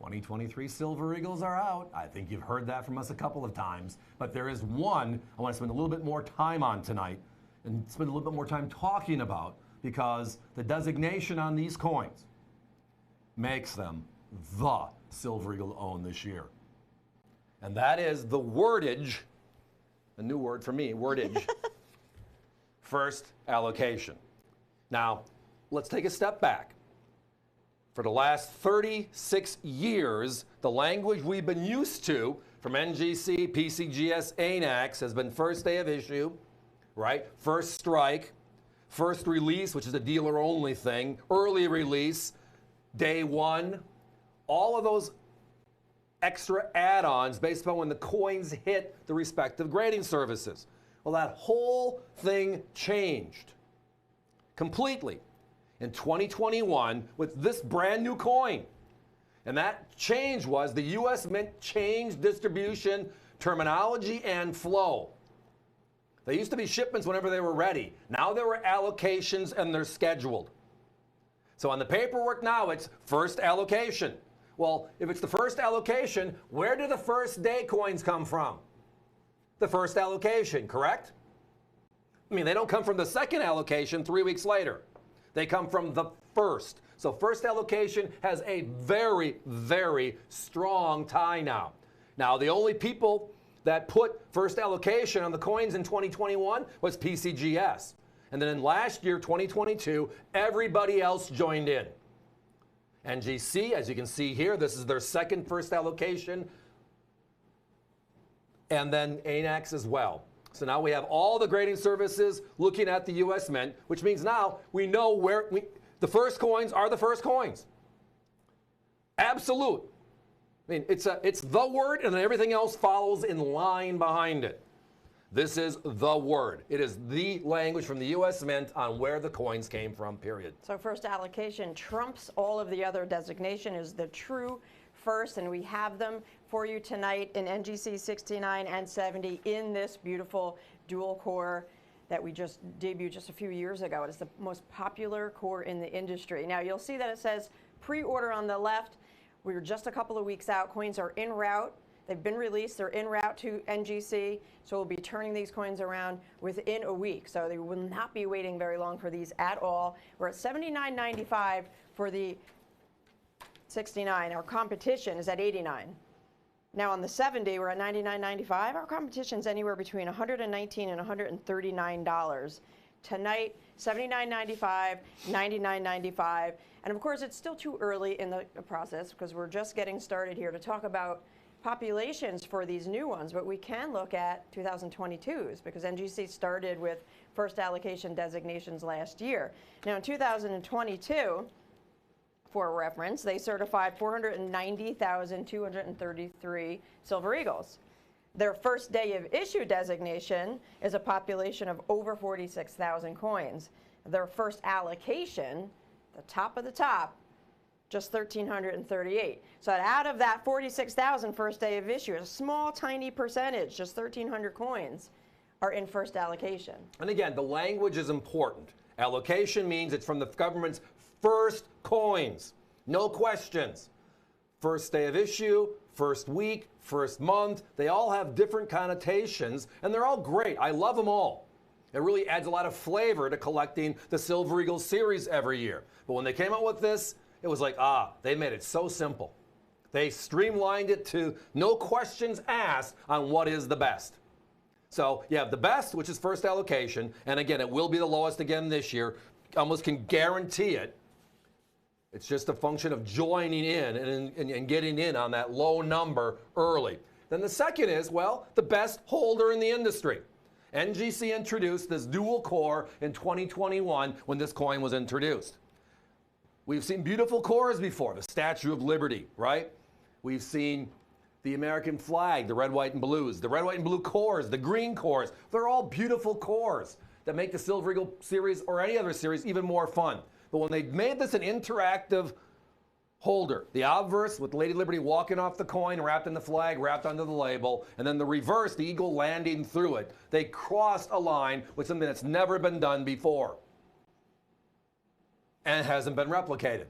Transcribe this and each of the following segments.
2023 Silver Eagles are out. I think you've heard that from us a couple of times, but there is one I want to spend a little bit more time on tonight and spend a little bit more time talking about, because the designation on these coins makes them the Silver Eagle to own this year. And that is the wordage, a new word for me, wordage, first allocation. Now, let's take a step back. For the last 36 years, the language we've been used to from NGC, PCGS, ANAX has been first day of issue, right? First strike, first release, which is a dealer-only thing, early release, day one, all of those extra add-ons based upon when the coins hit the respective grading services. Well, that whole thing changed completely in 2021 with this brand new coin. And that change was the U.S. Mint changed distribution, terminology, and flow. They used to be shipments whenever they were ready. Now there were allocations and they're scheduled. So on the paperwork now, it's first allocation. Well, if it's the first allocation, where do the first day coins come from? The first allocation, correct? I mean, they don't come from the second allocation 3 weeks later. They come from the first. So first allocation has a very, very strong tie now. Now, the only people that put first allocation on the coins in 2021 was PCGS. And then in last year, 2022, everybody else joined in. NGC, as you can see here, this is their second first allocation. And then ANAX as well. So now we have all the grading services looking at the U.S. Mint, which means now we know where the first coins are the first coins. Absolute. I mean, it's the word, and then everything else follows in line behind it. This is the word. It is the language from the U.S. Mint on where the coins came from, period. So first allocation trumps all of the other designation, is the true first, and we have them for you tonight in NGC 69 and 70 in this beautiful dual core that we just debuted just a few years ago. It is the most popular core in the industry. Now you'll see that it says pre-order on the left. We were just a couple of weeks out. Coins are en route. They've been released. They're en route to NGC. So we'll be turning these coins around within a week. So they will not be waiting very long for these at all. We're at $79.95 for the 69. Our competition is at $89. Now on the 70, we're at $99.95. Our competition's anywhere between $119 and $139. Tonight, $79.95, $99.95. And of course, it's still too early in the process because we're just getting started here to talk about populations for these new ones, but we can look at 2022s because NGC started with first allocation designations last year. Now in 2022, for reference, they certified 490,233 Silver Eagles. Their first day of issue designation is a population of over 46,000 coins. Their first allocation, the top of the top, just 1,338. So out of that 46,000 first day of issue, a small, tiny percentage, just 1,300 coins, are in first allocation. And again, the language is important. Allocation means it's from the government's first coins. No questions. First day of issue, first week, first month. They all have different connotations, and they're all great. I love them all. It really adds a lot of flavor to collecting the Silver Eagle series every year. But when they came out with this, it was like, they made it so simple. They streamlined it to no questions asked on what is the best. So you have the best, which is first allocation, and again, it will be the lowest again this year. Almost can guarantee it. It's just a function of joining in and getting in on that low number early. Then the second is, well, the best holder in the industry. NGC introduced this dual core in 2021 when this coin was introduced. We've seen beautiful cores before, the Statue of Liberty, right? We've seen the American flag, the red, white, and blues, the red, white, and blue cores, the green cores. They're all beautiful cores that make the Silver Eagle series or any other series even more fun. But when they made this an interactive holder, the obverse with Lady Liberty walking off the coin, wrapped in the flag, wrapped under the label, and then the reverse, the eagle landing through it, they crossed a line with something that's never been done before. And it hasn't been replicated.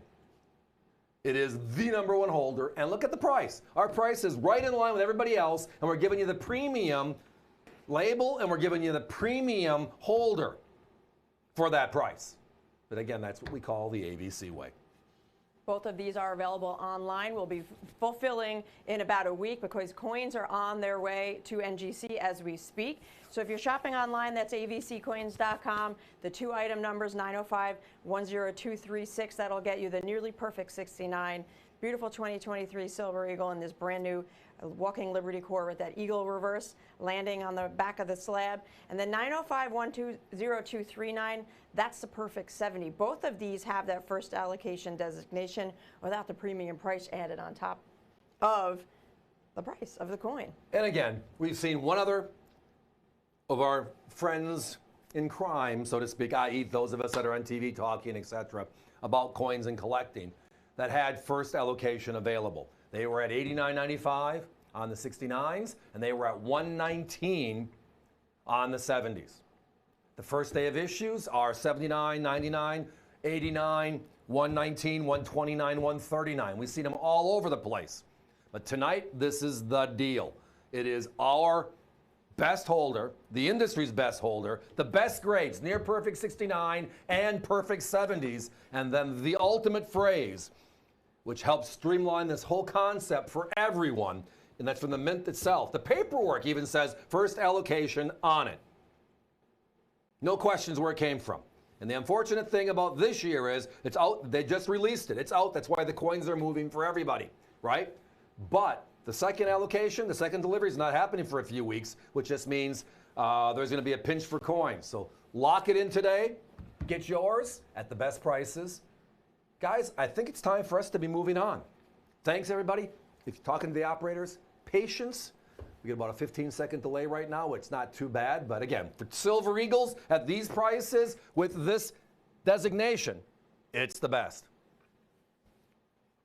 It is the #1 holder, and look at the price. Our price is right in line with everybody else, and we're giving you the premium label, and we're giving you the premium holder for that price. But again, that's what we call the ABC way. Both of these are available online. We'll be fulfilling in about a week because coins are on their way to NGC as we speak. So if you're shopping online, that's avccoins.com. The 2 item numbers, 905-10236. That'll get you the nearly perfect 69. Beautiful 2023 Silver Eagle in this brand new Walking Liberty core with that eagle reverse landing on the back of the slab. And then 905-10239, that's the perfect 70. Both of these have that first allocation designation without the premium price added on top of the price of the coin. And again, we've seen one other of our friends in crime, so to speak, i.e. those of us that are on TV talking, etc., about coins and collecting, that had first allocation available. They were at $89.95 on the 69s, and they were at $119 on the 70s. The first day of issues are $79, $99, $89, $119, $129, $139. We've seen them all over the place. But tonight, this is the deal. It is our best holder, the industry's best holder, the best grades, near perfect 69 and perfect 70s, and then the ultimate phrase, which helps streamline this whole concept for everyone, and that's from the mint itself. The paperwork even says first allocation on it. No questions where it came from. And the unfortunate thing about this year is it's out. They just released it. It's out. That's why the coins are moving for everybody, right? But the second allocation, the second delivery is not happening for a few weeks, which just means there's going to be a pinch for coins. So lock it in today. Get yours at the best prices. Guys, I think it's time for us to be moving on. Thanks, everybody. If you're talking to the operators, patience. We get about a 15-second delay right now, which is not too bad. But again, for Silver Eagles at these prices with this designation, it's the best.